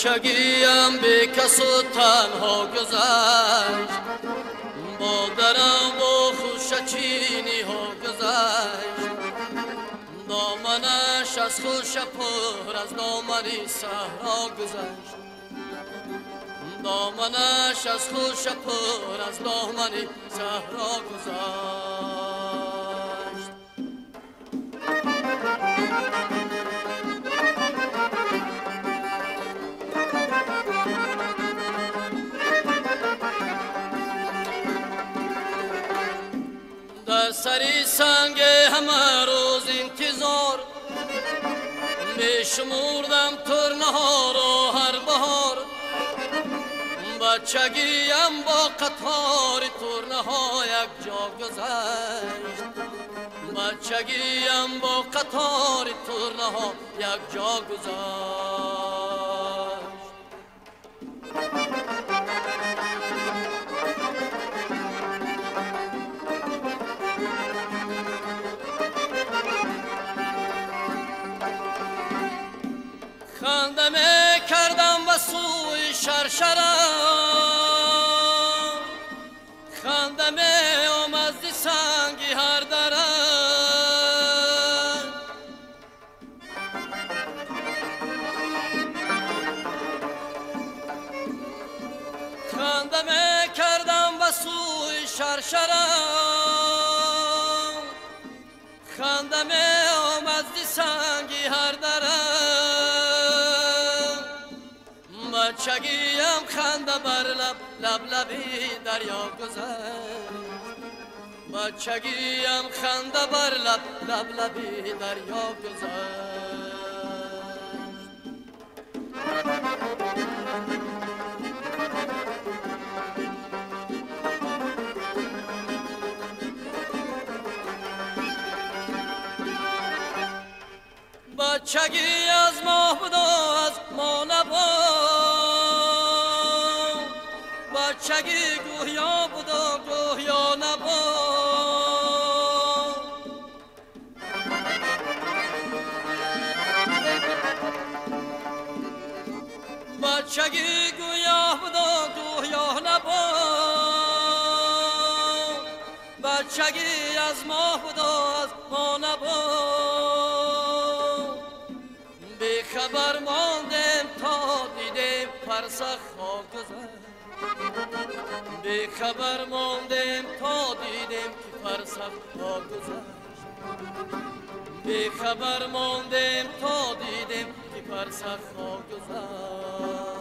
بچگیم بی کس و تنها گذشت، با درم و خوشچینی ها گذشت. دامنش از خوش پر از دامنی صحرا گذشت، دامنش از خوش پر از دامنی صحرا گذشت. در سری سنگ همه روز انتظار می شمردم ترنه ها را هر بهار. بچگیم با قطار ترنه ها یک جا گذشت، بچگیم با قطار ترنه ها یک جا گذشت. خنده می کردم و سوی شرشرم، خنده می آمد ز سنگی هر درم. خنده می کردم و سوی شرشرم، خنده می آمد ز سنگی هر درم. بچگیم خنده بر لب لب لبی دریا گذشت، بچگیم خنده بر لب لب لبی دریا گذشت. بچگی از ما بود و از ما نبود، بچگی گویا بود و گویا نبود. بچگی گویا بود و گویا نبود، بچگی از ما بود و از ما نبود. بی خبر ماندیم تا دیدیم فرسخ ها گذشت، بی خبر ماندیم تا دیدیم که فرسخ ها گذشت، بی خبر ماندیم تا دیدیم که فرسخ ها گذشت.